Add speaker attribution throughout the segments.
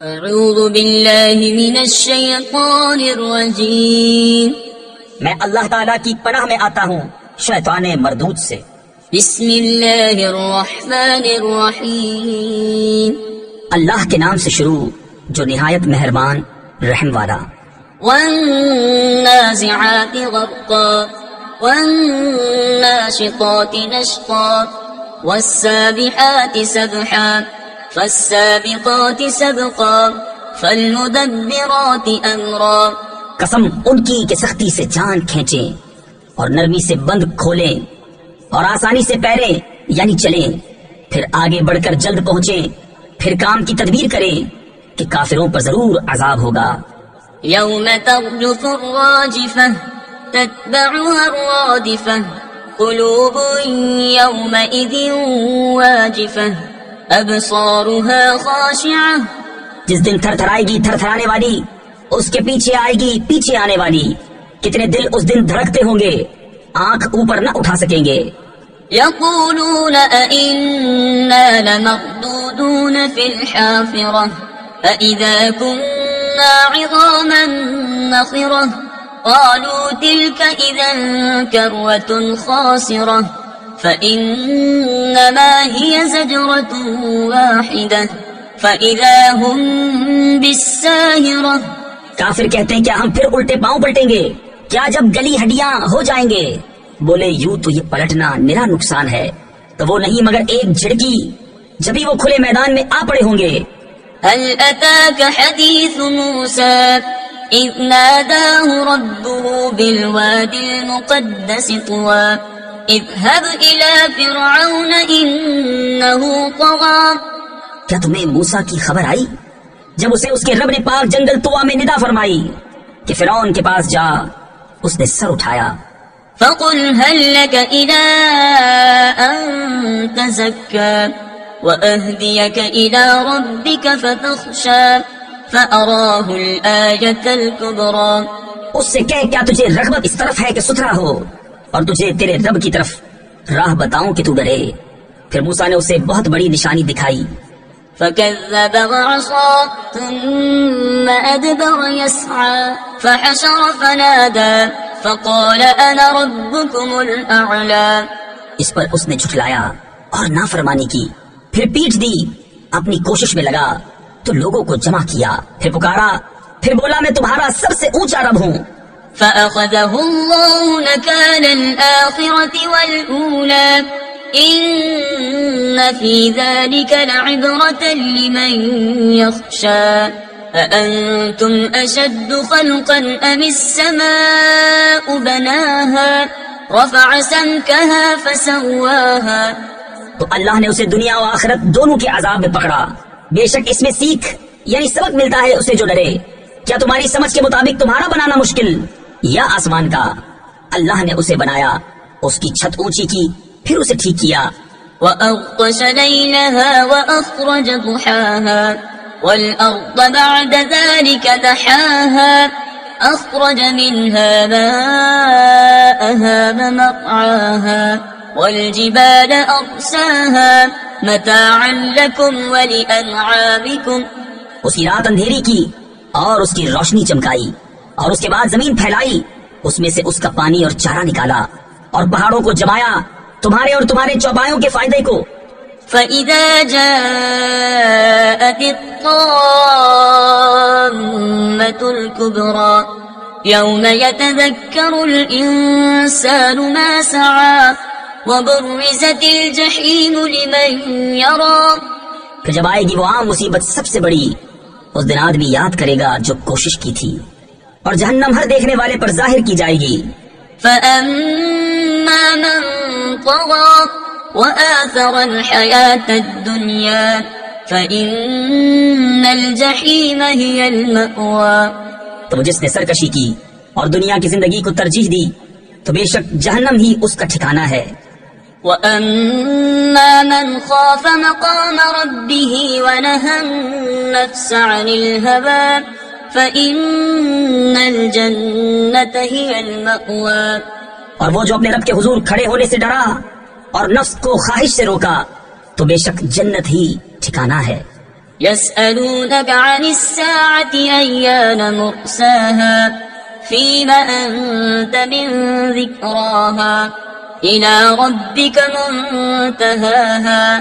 Speaker 1: اعوذ باللہ من الشیطان الرجیم،
Speaker 2: میں اللہ تعالیٰ کی پناہ میں آتا ہوں شیطان مردود سے۔
Speaker 1: بسم اللہ الرحمن الرحیم،
Speaker 2: اللہ کے نام سے شروع جو نہایت مہربان رحم والا۔
Speaker 1: والنازعات غرقا والناشطات نشطا والسابحات سبحا فالسابقات سبقا فالمدبرات امرا۔
Speaker 2: قسم ان کی کہ سختی سے جان کھینچیں اور نرمی سے بند کھولیں اور آسانی سے پیریں یعنی چلیں، پھر آگے بڑھ کر جلد پہنچیں، پھر کام کی تدبیر کریں کہ کافروں پر ضرور عذاب ہوگا۔
Speaker 1: یوم ترجف الراجفة تتبعها الرادفة قلوب يومئذ واجفة ابصارها خاشعة۔
Speaker 2: جس دن تھر تھرائے گی تھر تھرانے والی، اس کے پیچھے آئے گی پیچھے آنے والی، کتنے دل اس دن دھڑکتے ہوں گے، آنکھ اوپر نہ اٹھا سکیں گے۔
Speaker 1: يقولون أئنا لمردودون في الحافرة أئذا كنا عظاما نخرة قالوا تلك إذا كرة خاسرة فإنما هي زجرة واحدة فإذا هم بالساهرة۔
Speaker 2: کافر کہتے ہیں کیا ہم پھر الٹے پاؤں پلٹیں گے؟ کیا جب گلی ہڈیاں ہو جائیں گے؟ بولے یوں تو یہ پلٹنا نرا نقصان ہے، تو وہ نہیں مگر ایک جھڑکی، جبھی وہ کھلے میدان میں آ پڑے ہوں گے۔
Speaker 1: هل أتاك حديث موسى إذ ناداه ربه بالوادي المقدس طوى اذهب إلى فرعون إنه طغى۔
Speaker 2: کیا تمہیں موسیٰ کی خبر آئی جب اسے اس کے رب نے پاک جنگل طوا میں ندا فرمائی کہ فرعون کے پاس جا، اس نے سر اٹھایا۔
Speaker 1: فقل هل لك إلى أن تزكى وأهديك إلى ربك فتخشى فأراه الآية الكبرى۔
Speaker 2: اس سے کہہ کیا تجھے رغبت اس طرف ہے کہ ستھرا ہو اور تجھے تیرے رب کی طرف راہ بتاؤں کہ تو ڈرے؟ پھر موسیٰ نے اسے بہت بڑی نشانی دکھائی۔
Speaker 1: فكذب وعصى ثم أدبر يسعى فحشر فنادى فقال أنا ربكم الأعلى۔
Speaker 2: اس پر اس نے جھٹلایا اور نافرمانی کی، پھر پیٹھ دی، اپنی کوشش میں لگا تو لوگوں کو جمع کیا، پھر پکارا، پھر بولا میں تمہارا سب سے اونچا رب ہوں۔
Speaker 1: فأخذه الله نكال الآخرة والأولى إن في ذلك لعبرة لمن يخشى أأنتم أشد خلقا أم السماء بناها رفع سمكها فسواها۔
Speaker 2: تو اللہ نے اسے دنیا و آخرت دونوں کے عذاب میں پکڑا، بے شک اس میں سیکھ یعنی سبق ملتا ہے اسے جو ڈرے۔ کیا تمہاری سمجھ کے مطابق تمہارا بنانا مشکل یا آسمان کا؟ اللہ نے اسے بنایا، اس کی چھت اونچی کی، پھر اسے ٹھیک کیا۔
Speaker 1: وأغطش ليلها وأخرج ضحاها والأرض بعد ذلك دحاها أخرج منها ماءها ومرعاها والجبال أرساها متاعا لكم ولأنعامكم۔
Speaker 2: اسی رات اندھیری کی اور اس کی روشنی چمکائی، اور اس کے بعد زمین پھیلائی، اس میں سے اس کا پانی اور چارہ نکالا، اور پہاڑوں کو جمایا تمہارے اور تمہارے چوپایوں کے فائدے کو۔
Speaker 1: فَإِذَا جَاءَتِ الطَّامَّةُ الْكُبْرَى يَوْمَ يَتَذَكَّرُ الْإِنسَانُ مَا سَعَى وَبُرِّزَتِ الْجَحِيمُ لِمَنْ يَرَى۔
Speaker 2: پھر جب آئے گی وہ عام مصیبت سب سے بڑی، اس دن آدمی یاد کرے گا جو کوشش کی تھی، اور جہنم ہر دیکھنے والے پر ظاہر کی جائے گی۔
Speaker 1: فَأَمَّا مَنْ طَغَى وَآثَرَ الْحَيَاةَ الدُّنْيَا فَإِنَّ الْجَحِيمَ هِيَ الْمَأْوَى۔
Speaker 2: تو جس نے سرکشی کی اور دنیا کی زندگی کو ترجیح دی تو بے شک جہنم ہی اس کا ٹھکانہ ہے۔
Speaker 1: وَأَمَّا مَنْ خَافَ مَقَامَ رَبِّهِ وَنَهَى النَّفْسَ عَنِ الْهَوَى فَإِنَّ الْجَنَّةَ هِيَ الْمَأْوَى۔
Speaker 2: اور وہ جو اپنے رب کے حضور کھڑے ہونے سے ڈرا اور نفس کو خواہش سے روکا تو بے شک جنت ہی ٹھکانہ ہے۔
Speaker 1: يسألونك عن الساعة أيان مرساها فيم أنت من ذكراها إلى ربك منتهاها.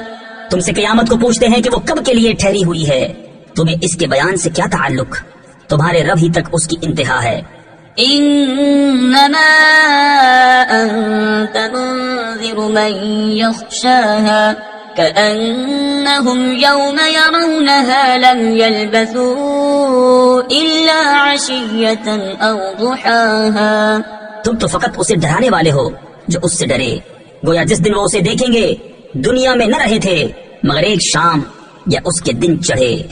Speaker 2: تم سے قیامت کو پوچھتے ہیں کہ وہ کب کے لیے ٹھہری ہوئی ہے، تمہیں اس کے بیان سے کیا تعلق، تمہارے رب ہی تک اس کی انتہا ہے۔
Speaker 1: انما انت منذر من يخشاها كأنهم يوم يرونها لم يلبثوا الا عشية او ضحاها۔
Speaker 2: تم تو فقط اسے ڈرانے والے ہو جو اس سے ڈرے، گویا جس دن وہ اسے دیکھیں گے دنیا میں نہ رہے تھے مگر ایک شام یا اس کے دن چڑھے۔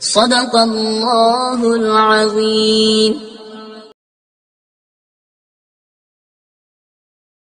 Speaker 1: صدق اللہ العظیم۔